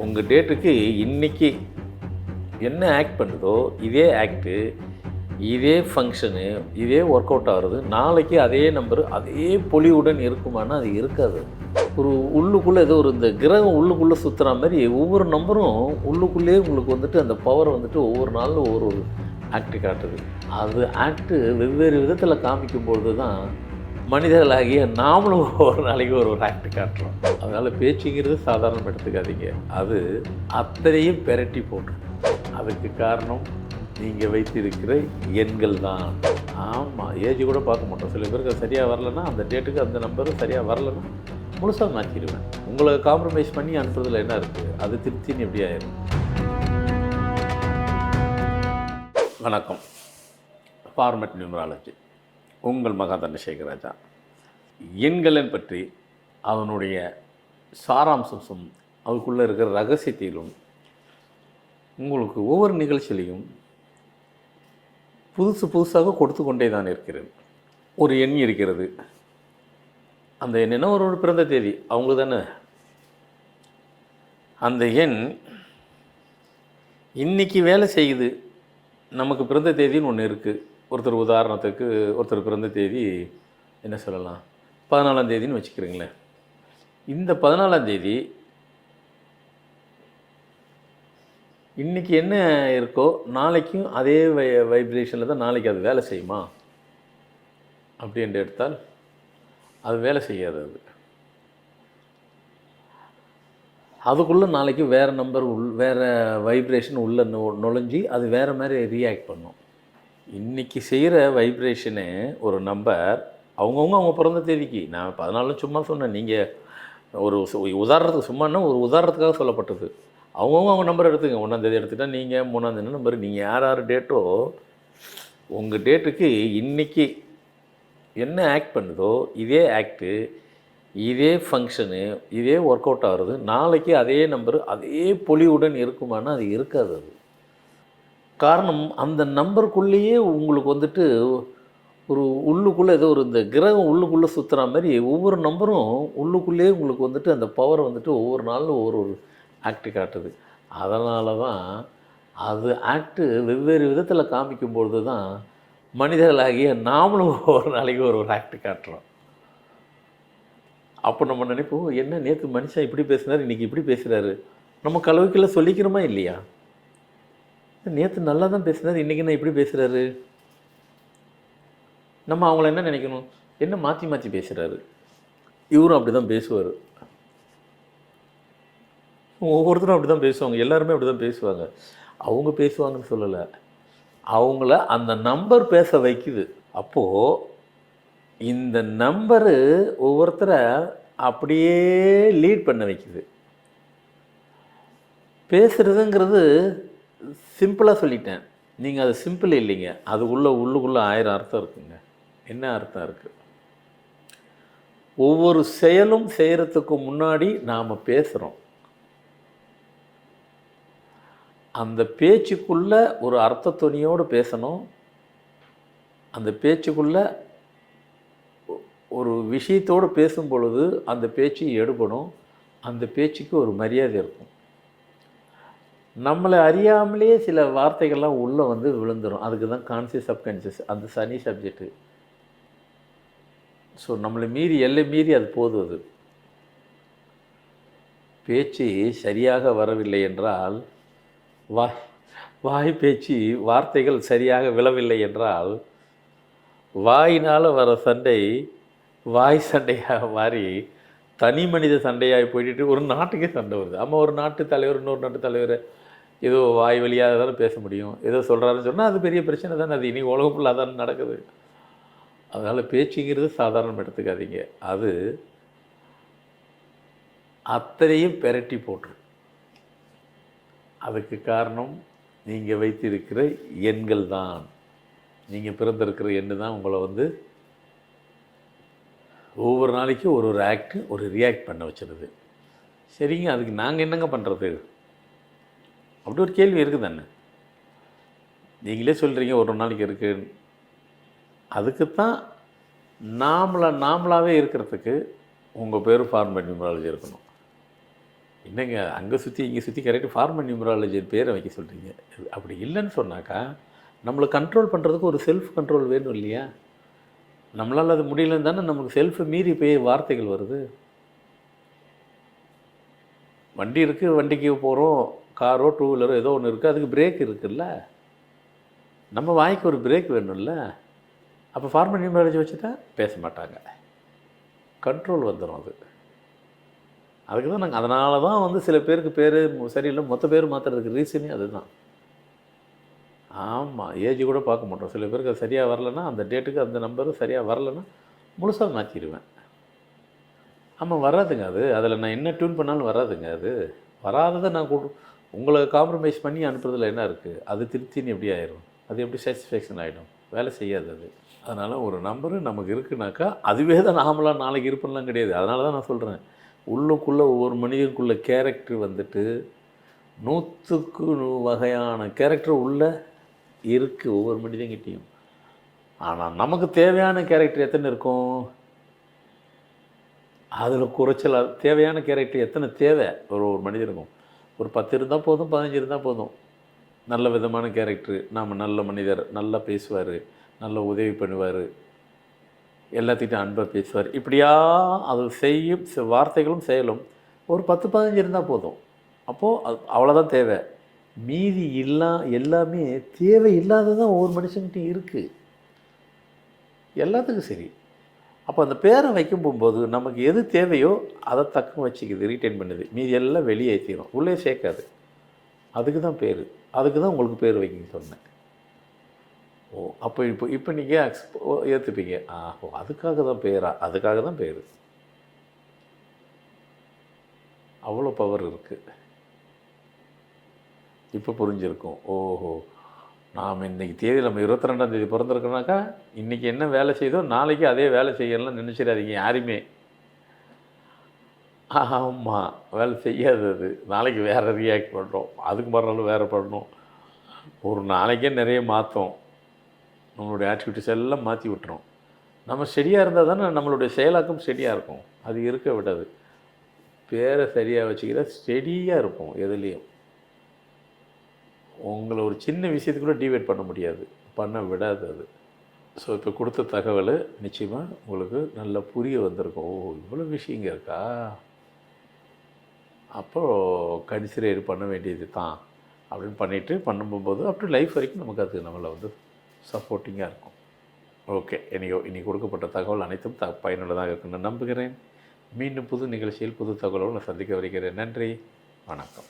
உங்கள் டேட்டுக்கு இன்றைக்கி என்ன ஆக்ட் பண்ணுதோ இதே ஆக்டு, இதே ஃபங்க்ஷனு, இதே ஒர்க் அவுட் ஆகிறது நாளைக்கு அதே நம்பரு அதே பொலிவுடன் இருக்குமானா அது இருக்காது. ஒரு உள்ளுக்குள்ளே ஏதோ ஒரு இந்த கிரகம் உள்ளுக்குள்ளே சுற்றுற மாதிரி ஒவ்வொரு நம்பரும் உள்ளுக்குள்ளேயே உங்களுக்கு வந்துட்டு அந்த பவர் வந்துட்டு ஒவ்வொரு நாளில் ஒவ்வொரு ஆக்டு காட்டுது. அது ஆக்டு வெவ்வேறு விதத்தில் காமிக்கும்பொழுது தான் மனிதர்களாகிய நாமளும் ஒரு நாளைக்கு ஒரு ஆக்டு காட்டுறோம். அதனால் பேச்சுங்கிறது சாதாரணம் எடுத்துக்காதீங்க. அது அத்தனையும் பெரட்டி போட்டு அதுக்கு காரணம் நீங்கள் வைத்திருக்கிற எண்கள் தான். ஆமாம், ஏஜ் கூட பார்க்க மாட்டோம். சில பேருக்கு அது சரியாக வரலன்னா அந்த டேட்டுக்கு அந்த நம்பரும் சரியாக வரலன்னா முழுசாக மாற்றிடுவேன். உங்களை காம்ப்ரமைஸ் பண்ணி அனுப்புறதுல என்ன இருக்குது? அது திருப்தின்னு எப்படி ஆயிடும்? வணக்கம். ஃபார்மட் நியூமராலஜி, உங்கள் மகா தண்டசேகர் ராஜா. எண்களை பற்றி அதனுடைய சாராம்சம், அதுக்குள்ளே இருக்கிற ரகசியத்திலும் உங்களுக்கு ஒவ்வொரு நிகழ்ச்சியிலையும் புதுசாக கொடுத்து கொண்டே தான் இருக்கிறது. ஒரு எண் இருக்கிறது, அந்த எண் என்ன ஒரு பிறந்த தேதி அவங்க தானே. அந்த எண் இன்றைக்கி வேலை செய்யுது. நமக்கு பிறந்த தேதின்னு ஒன்று இருக்குது. ஒருத்தர் உதாரணத்துக்கு ஒருத்தர் பிறந்த தேதி என்ன சொல்லலாம், 14ஆம் தேதின்னு வச்சுக்கிறீங்களேன். இந்த 14ஆம் தேதி இன்றைக்கி என்ன இருக்கோ நாளைக்கும் அதே வைப்ரேஷனில் தான் நாளைக்கு அது வேலை செய்யுமா அப்படின்ட்டு எடுத்தால் அது வேலை செய்யாது. அதுக்குள்ளே நாளைக்கு வேறு நம்பர் வேறு வைப்ரேஷன் உள்ளே நுழைஞ்சி அது வேறு மாதிரி ரியாக்ட் பண்ணும். இன்றைக்கி செய்கிற வைப்ரேஷனு ஒரு நம்பர் அவங்க பிறந்த தேதிக்கு, நான் 14 சும்மா சொன்னேன். நீங்கள் ஒரு உதாரணத்துக்கு சும்மானா ஒரு உதாரணத்துக்காக சொல்லப்பட்டது. அவங்க நம்பர் எடுத்துங்க. 1ஆம் தேதி எடுத்துக்கிட்டால் நீங்கள் 3ஆம் தேதி நம்பர், நீங்கள் யார் டேட்டோ உங்கள் டேட்டுக்கு இன்றைக்கி என்ன ஆக்ட் பண்ணுதோ இதே ஆக்டு, இதே ஃபங்க்ஷனு, இதே ஒர்க் அவுட் ஆகிறது நாளைக்கு அதே நம்பரு அதே பொலிவுடன் இருக்குமானா அது இருக்காது. அது காரணம் அந்த நம்பருக்குள்ளேயே உங்களுக்கு வந்துட்டு ஒரு உள்ளுக்குள்ளே ஏதோ ஒரு இந்த கிரகம் உள்ளுக்குள்ளே சுற்றுற மாதிரி ஒவ்வொரு நம்பரும் உள்ளுக்குள்ளேயே உங்களுக்கு வந்துட்டு அந்த பவர் வந்துட்டு ஒவ்வொரு நாளில் ஒவ்வொரு ஆக்டு காட்டுது. அதனால தான் அது ஆக்டு வெவ்வேறு விதத்தில் காமிக்கும்பொழுது தான் மனிதர்களாகிய நாமளும் ஒரு நாளைக்கு ஒரு ஆக்டு காட்டுறோம். அப்போ நம்ம நினைப்போம், என்ன நேற்று மனுஷன் இப்படி பேசுனார், இன்றைக்கி இப்படி பேசுகிறாரு. நம்ம கலவைக்குள்ளே சொல்லிக்கிறோமா இல்லையா? நேற்று நல்லா தான் பேசுனார், இன்றைக்கி என்ன இப்படி பேசுகிறாரு. நம்ம அவங்கள என்ன நினைக்கணும், என்ன மாற்றி பேசுகிறாரு, இவரும் அப்படி தான் பேசுவார். ஒவ்வொருத்தரும் அப்படி தான் பேசுவாங்க, எல்லாருமே அப்படி தான் பேசுவாங்க. அவங்க பேசுவாங்கன்னு சொல்லலை, அவங்கள அந்த நம்பர் பேச வைக்குது. அப்போது இந்த நம்பரு ஒவ்வொருத்தரை அப்படியே லீட் பண்ண வைக்குது. பேசுகிறதுங்கிறது சிம்பிளாக சொல்லிட்டேன், நீங்கள் அது சிம்பிள் இல்லைங்க. அது உள்ளுக்குள்ளே 1000 அர்த்தம் இருக்குங்க. என்ன அர்த்தம் இருக்குது? ஒவ்வொரு செயலும் செய்கிறதுக்கு முன்னாடி நாம் பேசுகிறோம். அந்த பேச்சுக்குள்ளே ஒரு அர்த்த துணியோடு பேசணும். அந்த பேச்சுக்குள்ளே ஒரு விஷயத்தோடு பேசும் பொழுது அந்த பேச்சு எடுபடும். அந்த பேச்சுக்கு ஒரு மரியாதை இருக்கும். நம்மளை அறியாமலே சில வார்த்தைகள்லாம் உள்ளே விழுந்துடும். அதுக்கு தான் கான்சியஸ் சப்கான்சியஸ், அந்த சனி சப்ஜெக்டு. ஸோ நம்மளை மீறி எல்லை மீறி அது போதும். பேச்சு சரியாக வரவில்லை என்றால், வாய் பேச்சு வார்த்தைகள் சரியாக விழவில்லை என்றால், வாயினால் வர சண்டை வாய் சண்டையாக மாறி தனி மனித சண்டையாக போயிட்டு ஒரு நாட்டுக்கே சண்டை வருது. ஆமாம், ஒரு நாட்டு தலைவர் இன்னொரு நாட்டு தலைவர் ஏதோ வாய் வழியாக தானே பேச முடியும். ஏதோ சொல்கிறாருன்னு சொன்னால் அது பெரிய பிரச்சனை தானே. அது இனி உலகம் ஃபுல்லாக தானே நடக்குது. அதனால் பேச்சுங்கிறது சாதாரணம் எடுத்துக்காதீங்க. அது அத்தனையும் பெரட்டி போட்டுரும். அதுக்கு காரணம் நீங்கள் வைத்திருக்கிற எண்கள் தான். நீங்கள் பிறந்திருக்கிற எண்ணு தான் உங்களை ஒவ்வொரு நாளைக்கும் ஒரு ஆக்டு ஒரு ரியாக்ட் பண்ண வச்சுருது. சரிங்க, அதுக்கு நாங்கள் என்னங்க பண்ணுறது? அப்படி ஒரு கேள்வி இருக்குது தானே. நீங்களே சொல்கிறீங்க ஒரு நாளைக்கு இருக்குது. அதுக்குத்தான் நாமளாகவே இருக்கிறதுக்கு உங்கள் பேர் ஃபார்மட் நியூமராலஜி இருக்கணும். என்னங்க அங்கே சுற்றி இங்கே சுற்றி கரெக்டாக ஃபார்மல் நியூமராலஜி பேரை வைக்க சொல்கிறீங்க. அப்படி இல்லைன்னு சொன்னாக்கா நம்மளை கண்ட்ரோல் பண்ணுறதுக்கு ஒரு செல்ஃப் கண்ட்ரோல் வேணும் இல்லையா? நம்மளால் அது முடியலன்னு தானே நமக்கு செல்ஃபை மீறி போய் வார்த்தைகள் வருது. வண்டி இருக்குது, வண்டிக்கு போகிறோம், காரோ டூ வீலரோ ஏதோ ஒன்று இருக்குது, அதுக்கு பிரேக் இருக்குல்ல. நம்ம வாய்க்கு ஒரு பிரேக் வேணும்ல. அப்போ ஃபார்மல் நியூமராலஜி வச்சுட்டா பேச மாட்டாங்க, கண்ட்ரோல் வந்துடும். அதுக்கு தான் நாங்கள் அதனால தான் வந்து சில பேருக்கு பேர் சரியில்லை, மொத்த பேர் மாற்றுறதுக்கு ரீசனே அதுதான். ஆமாம், ஏஜ் கூட பார்க்க மாட்டோம். சில பேருக்கு அது சரியாக வரலன்னா, அந்த டேட்டுக்கு அந்த நம்பரும் சரியாக வரலன்னா முழுசாக மாற்றிடுவேன். ஆமாம், வராதுங்க அது. அதில் நான் என்ன டியூன் பண்ணாலும் வராதுங்க அது. வராததை நான் உங்களை காம்ப்ரமைஸ் பண்ணி அனுப்புறதுல என்ன இருக்குது? அது திருப்தின்னு எப்படி ஆயிரும்? அது எப்படி சாட்டிஸ்ஃபேக்ஷன் ஆகிடும்? வேலை செய்யாது அது. அதனால் ஒரு நம்பரு நமக்கு இருக்குனாக்கா அதுவே தான் நாமளாக நாளைக்கு இருப்பேன்லாம் கிடையாது. அதனால தான் நான் சொல்கிறேன், உள்ளுக்குள்ளே ஒவ்வொரு மனிதனுக்குள்ள கேரக்டர் வந்துட்டு 100க்கு 100 வகையான கேரக்டர் உள்ளே இருக்குது ஒவ்வொரு மனிதன்கிட்டையும். ஆனால் நமக்கு தேவையான கேரக்டர் எத்தனை இருக்கும்? அதில் குறைச்சல். தேவையான கேரக்டர் எத்தனை தேவை ஒரு மனிதனுக்கும்? ஒரு 10 இருந்தால் போதும், 15 இருந்தால் போதும். நல்ல விதமான கேரக்டரு, நாம் நல்ல மனிதர், நல்லா பேசுவார், நல்ல உதவி பண்ணுவார், எல்லாத்திட்டும் அன்பாக பேசுவார், இப்படியா அது செய்யும் வார்த்தைகளும் செயலும் ஒரு 10-15 இருந்தால் போதும். அப்போது அவ்வளோதான் தேவை. மீதி எல்லாமே தேவை இல்லாததான் ஒவ்வொரு மனுஷன்கிட்டையும் இருக்குது, எல்லாத்துக்கும் சரி. அப்போ அந்த பேரை வைக்கும் போகும்போது நமக்கு எது தேவையோ அதை தக்க வச்சுக்குது, ரீட்டைன் பண்ணுது. மீதி எல்லாம் வெளியே ஏற்றிடும், உள்ளே சேர்க்காது. அதுக்கு தான் பேர். அதுக்கு தான் உங்களுக்கு பேர் வைக்க சொன்னேன். ஓ, அப்போ இப்போ நீங்கள் ஏற்றுப்பீங்க. ஓ, அதுக்காக தான் பேரா? அதுக்காக தான் பேர். அவ்வளோ பவர் இருக்குது. இப்போ புரிஞ்சிருக்கும். ஓஹோ, நாம் இன்றைக்கி தேதி நம்ம 22ஆம் தேதி பிறந்திருக்கோனாக்கா இன்றைக்கி என்ன வேலை செய்தோ நாளைக்கு அதே வேலை செய்யலாம் நினச்சிடாதீங்க யாருமே. ஆமாம், வேலை செய்யாது அது. நாளைக்கு வேறு ரியாக்ட் பண்ணுறோம், அதுக்கு மறுநாள் வேறு பண்ணணும். ஒரு நாளைக்கே நிறைய மாற்றும். நம்மளுடைய ஆக்டிவிட்டிஸ் எல்லாம் மாற்றி விட்டுரும். நம்ம ஸ்டெடியாக இருந்தால் தானே நம்மளுடைய செயலாக்கம் ஸ்டெடியாக இருக்கும். அது இருக்க விடாது. பேரை சரியாக வச்சுக்கிற ஸ்டெடியாக இருக்கும். எதுலேயும் உங்களை ஒரு சின்ன விஷயத்துக்கு கூட டிவைட் பண்ண முடியாது, பண்ண விடாது அது. ஸோ இப்போ கொடுத்த தகவல் நிச்சயமாக உங்களுக்கு நல்லா புரிய வந்திருக்கும். ஓ, இவ்வளோ விஷயங்க இருக்கா, அப்போது கன்சிடர் பண்ண வேண்டியது தான் அப்படின்னு பண்ணிவிட்டு பண்ணும்போது அப்படி லைஃப் வரைக்கும் நமக்கு அது நம்மளை வந்து சப்போர்ட்டிங்காக இருக்கும். ஓகே, இன்றைக்கி கொடுக்கப்பட்ட தகவல் அனைத்தும் பயனுள்ளதாக இருக்குன்னு நம்புகிறேன். மீண்டும் புது நிகழ்ச்சியில் புது தகவலோடு நான் சந்திக்க வருகிறேன். நன்றி, வணக்கம்.